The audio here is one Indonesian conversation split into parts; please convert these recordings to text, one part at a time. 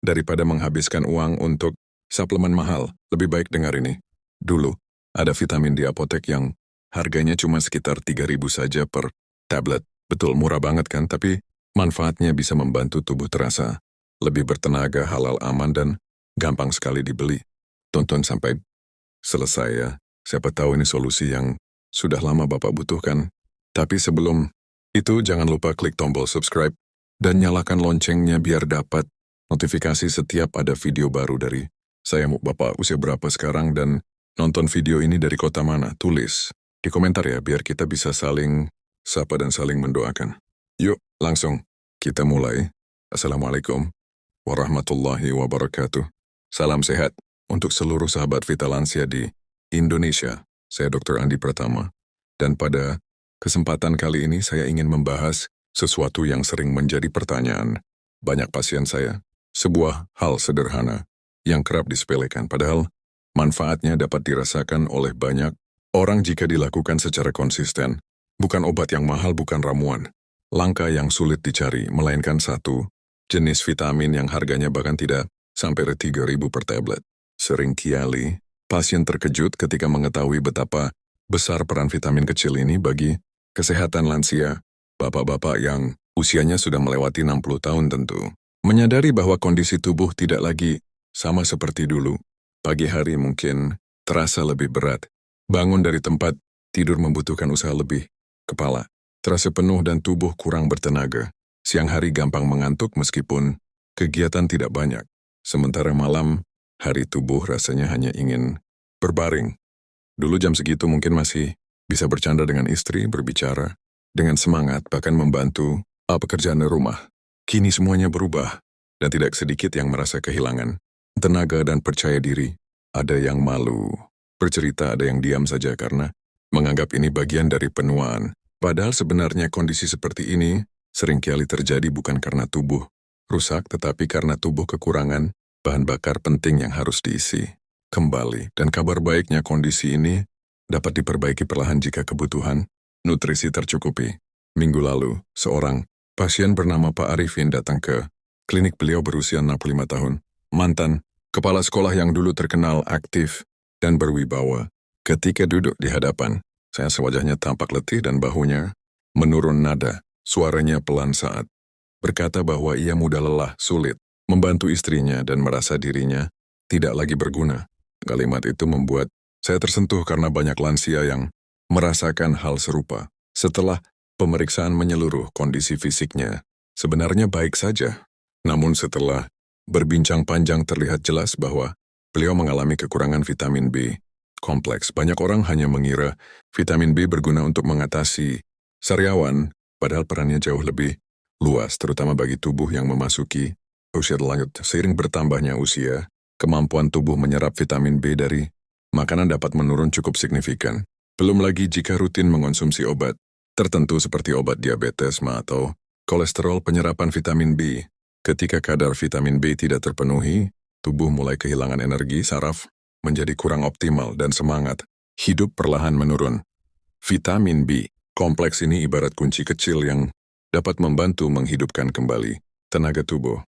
Daripada menghabiskan uang untuk suplemen mahal, lebih baik dengar ini. Dulu, ada vitamin di apotek yang harganya cuma sekitar 3.000 saja per tablet. Betul, murah banget kan? Tapi manfaatnya bisa membantu tubuh terasa lebih bertenaga, halal, aman, dan gampang sekali dibeli. Tonton sampai selesai ya. Siapa tahu ini solusi yang sudah lama Bapak butuhkan. Tapi sebelum itu, jangan lupa klik tombol subscribe dan nyalakan loncengnya biar dapat notifikasi setiap ada video baru dari saya. Bapak usia berapa sekarang dan nonton video ini dari kota mana? Tulis di komentar ya, biar kita bisa saling sapa dan saling mendoakan. Yuk, langsung kita mulai. Assalamualaikum warahmatullahi wabarakatuh. Salam sehat untuk seluruh sahabat Vitalansia di Indonesia. Saya Dr. Andi Pratama. Dan pada kesempatan kali ini saya ingin membahas sesuatu yang sering menjadi pertanyaan banyak pasien saya. Sebuah hal sederhana yang kerap disepelekan, padahal manfaatnya dapat dirasakan oleh banyak orang jika dilakukan secara konsisten. Bukan obat yang mahal, bukan ramuan langka yang sulit dicari, melainkan satu jenis vitamin yang harganya bahkan tidak sampai 3.000 per tablet. Seringkali pasien terkejut ketika mengetahui betapa besar peran vitamin kecil ini bagi kesehatan lansia, bapak-bapak yang usianya sudah melewati 60 tahun tentu. Menyadari bahwa kondisi tubuh tidak lagi sama seperti dulu. Pagi hari mungkin terasa lebih berat. Bangun dari tempat tidur membutuhkan usaha lebih. Kepala terasa penuh dan tubuh kurang bertenaga. Siang hari gampang mengantuk meskipun kegiatan tidak banyak. Sementara malam hari tubuh rasanya hanya ingin berbaring. Dulu jam segitu mungkin masih bisa bercanda dengan istri, berbicara dengan semangat, bahkan membantu pekerjaan rumah. Kini semuanya berubah, dan tidak sedikit yang merasa kehilangan tenaga dan percaya diri. Ada yang malu bercerita, ada yang diam saja karena menganggap ini bagian dari penuaan. Padahal sebenarnya kondisi seperti ini seringkali terjadi bukan karena tubuh rusak, tetapi karena tubuh kekurangan bahan bakar penting yang harus diisi kembali. Dan kabar baiknya kondisi ini dapat diperbaiki perlahan jika kebutuhan nutrisi tercukupi. Minggu lalu, seorang pasien bernama Pak Arifin datang ke klinik. Beliau berusia 65 tahun, mantan kepala sekolah yang dulu terkenal aktif dan berwibawa. Ketika duduk di hadapan, saya sewajahnya tampak letih dan bahunya menurun nada. Suaranya pelan saat berkata bahwa ia mudah lelah, sulit membantu istrinya dan merasa dirinya tidak lagi berguna. Kalimat itu membuat saya tersentuh karena banyak lansia yang merasakan hal serupa. Setelah pemeriksaan menyeluruh, kondisi fisiknya sebenarnya baik saja. Namun setelah berbincang panjang terlihat jelas bahwa beliau mengalami kekurangan vitamin B kompleks. Banyak orang hanya mengira vitamin B berguna untuk mengatasi sariawan, padahal perannya jauh lebih luas, terutama bagi tubuh yang memasuki usia lanjut. Seiring bertambahnya usia, kemampuan tubuh menyerap vitamin B dari makanan dapat menurun cukup signifikan. Belum lagi jika rutin mengonsumsi obat tertentu seperti obat diabetes atau kolesterol. Penyerapan vitamin B, ketika kadar vitamin B tidak terpenuhi, tubuh mulai kehilangan energi, saraf menjadi kurang optimal, dan semangat hidup perlahan menurun. Vitamin B kompleks ini ibarat kunci kecil yang dapat membantu menghidupkan kembali tenaga tubuh.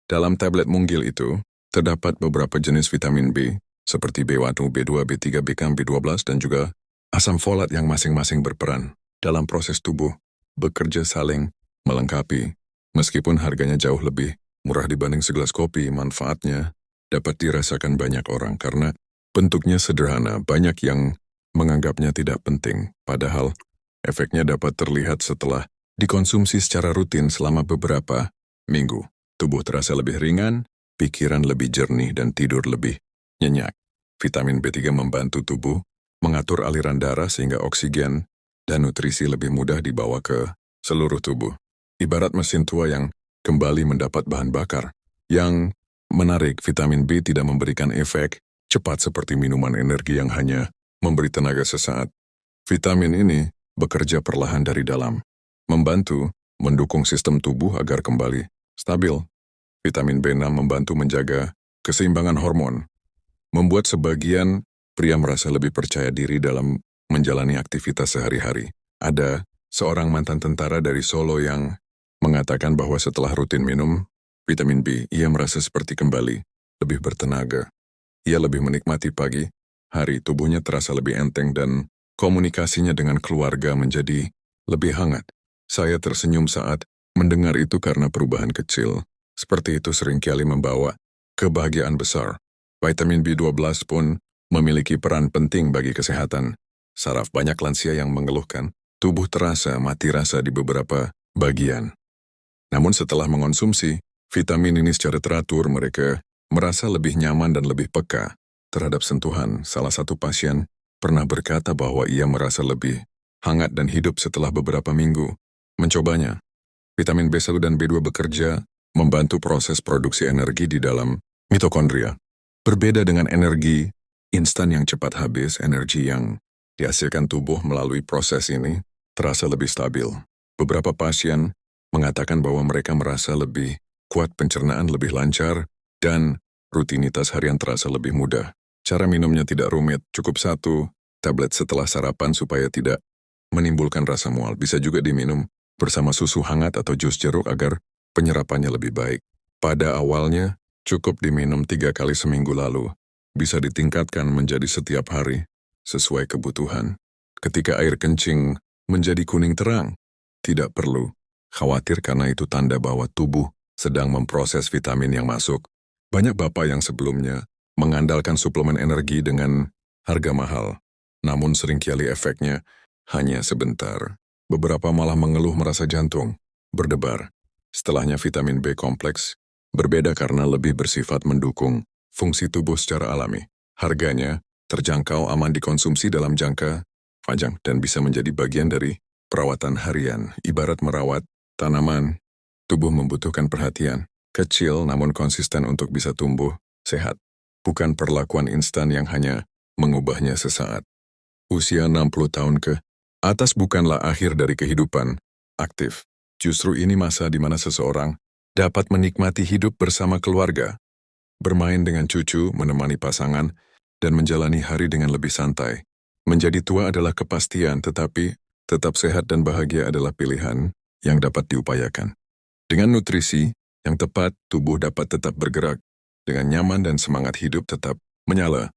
Dalam tablet mungil itu, terdapat beberapa jenis vitamin B, seperti B1, B2, B3, B6, B12, dan juga asam folat yang masing-masing berperan dalam proses tubuh bekerja saling melengkapi. Meskipun harganya jauh lebih murah dibanding segelas kopi, manfaatnya dapat dirasakan banyak orang karena bentuknya sederhana. Banyak yang menganggapnya tidak penting, padahal efeknya dapat terlihat setelah dikonsumsi secara rutin selama beberapa minggu. Tubuh terasa lebih ringan, pikiran lebih jernih, dan tidur lebih nyenyak. Vitamin B3 membantu tubuh mengatur aliran darah sehingga oksigen dan nutrisi lebih mudah dibawa ke seluruh tubuh. Ibarat mesin tua yang kembali mendapat bahan bakar. Yang menarik, vitamin B tidak memberikan efek cepat seperti minuman energi yang hanya memberi tenaga sesaat. Vitamin ini bekerja perlahan dari dalam, membantu mendukung sistem tubuh agar kembali stabil. Vitamin B6 membantu menjaga keseimbangan hormon, membuat sebagian pria merasa lebih percaya diri dalam menjalani aktivitas sehari-hari. Ada seorang mantan tentara dari Solo yang mengatakan bahwa setelah rutin minum Vitamin B, ia merasa seperti kembali, lebih bertenaga. Ia lebih menikmati pagi, hari tubuhnya terasa lebih enteng dan komunikasinya dengan keluarga menjadi lebih hangat. Saya tersenyum saat mendengar itu karena perubahan kecil. Seperti itu seringkali membawa kebahagiaan besar. Vitamin B12 pun memiliki peran penting bagi kesehatan. Saraf banyak lansia yang mengeluhkan, tubuh terasa mati rasa di beberapa bagian. Namun setelah mengonsumsi vitamin ini secara teratur, mereka merasa lebih nyaman dan lebih peka terhadap sentuhan. Salah satu pasien pernah berkata bahwa ia merasa lebih hangat dan hidup setelah beberapa minggu mencobanya. Vitamin B1 dan B2 bekerja membantu proses produksi energi di dalam mitokondria. Berbeda dengan energi instan yang cepat habis, energi yang dihasilkan tubuh melalui proses ini terasa lebih stabil. Beberapa pasien mengatakan bahwa mereka merasa lebih kuat, pencernaan lebih lancar, dan rutinitas harian terasa lebih mudah. Cara minumnya tidak rumit, cukup 1 tablet setelah sarapan supaya tidak menimbulkan rasa mual. Bisa juga diminum bersama susu hangat atau jus jeruk agar penyerapannya lebih baik. Pada awalnya, cukup diminum 3 kali seminggu, lalu bisa ditingkatkan menjadi setiap hari, sesuai kebutuhan. Ketika air kencing menjadi kuning terang, tidak perlu khawatir karena itu tanda bahwa tubuh sedang memproses vitamin yang masuk. Banyak bapak yang sebelumnya mengandalkan suplemen energi dengan harga mahal, namun seringkali efeknya hanya sebentar. Beberapa malah mengeluh merasa jantung berdebar. Setelahnya vitamin B kompleks berbeda karena lebih bersifat mendukung fungsi tubuh secara alami. Harganya terjangkau, aman dikonsumsi dalam jangka panjang, dan bisa menjadi bagian dari perawatan harian. Ibarat merawat tanaman, tubuh membutuhkan perhatian kecil namun konsisten untuk bisa tumbuh sehat. Bukan perlakuan instan yang hanya mengubahnya sesaat. Usia 60 tahun ke atas bukanlah akhir dari kehidupan aktif. Justru ini masa di mana seseorang dapat menikmati hidup bersama keluarga, bermain dengan cucu, menemani pasangan, dan menjalani hari dengan lebih santai. Menjadi tua adalah kepastian, tetapi tetap sehat dan bahagia adalah pilihan yang dapat diupayakan. Dengan nutrisi yang tepat, tubuh dapat tetap bergerak dengan nyaman dan semangat hidup tetap menyala.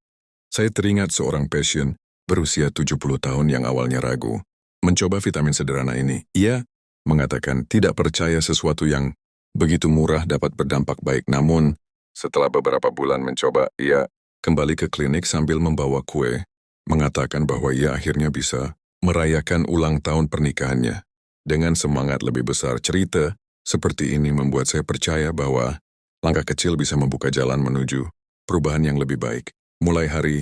Saya teringat seorang pasien berusia 70 tahun yang awalnya ragu mencoba vitamin sederhana ini. Ia mengatakan tidak percaya sesuatu yang begitu murah dapat berdampak baik. Namun, setelah beberapa bulan mencoba, ia kembali ke klinik sambil membawa kue, mengatakan bahwa ia akhirnya bisa merayakan ulang tahun pernikahannya dengan semangat lebih besar. Cerita seperti ini membuat saya percaya bahwa langkah kecil bisa membuka jalan menuju perubahan yang lebih baik. Mulai hari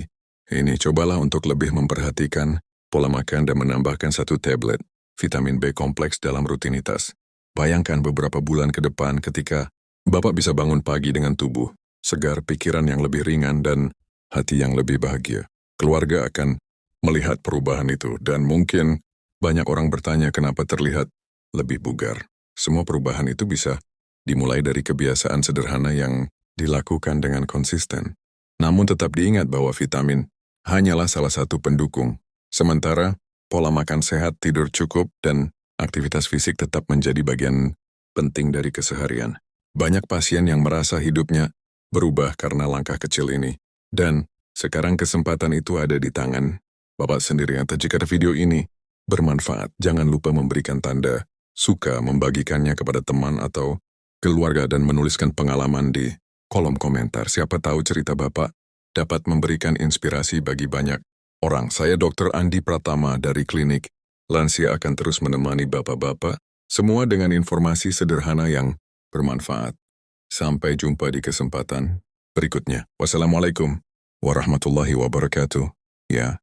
ini, cobalah untuk lebih memperhatikan pola makan dan menambahkan 1 tablet vitamin B kompleks dalam rutinitas. Bayangkan beberapa bulan ke depan ketika Bapak bisa bangun pagi dengan tubuh segar, pikiran yang lebih ringan, dan hati yang lebih bahagia. Keluarga akan melihat perubahan itu, dan mungkin banyak orang bertanya kenapa terlihat lebih bugar. Semua perubahan itu bisa dimulai dari kebiasaan sederhana yang dilakukan dengan konsisten. Namun tetap diingat bahwa vitamin hanyalah salah satu pendukung. Sementara pola makan sehat, tidur cukup, dan aktivitas fisik tetap menjadi bagian penting dari keseharian. Banyak pasien yang merasa hidupnya berubah karena langkah kecil ini. Dan sekarang kesempatan itu ada di tangan Bapak sendiri. Jika video ini bermanfaat, jangan lupa memberikan tanda suka, membagikannya kepada teman atau keluarga, dan menuliskan pengalaman di kolom komentar. Siapa tahu cerita Bapak dapat memberikan inspirasi bagi banyak orang. Saya Dr. Andi Pratama dari Klinik Lansia akan terus menemani Bapak-Bapak, semua dengan informasi sederhana yang bermanfaat. Sampai jumpa di kesempatan berikutnya. Wassalamualaikum warahmatullahi wabarakatuh. Ya.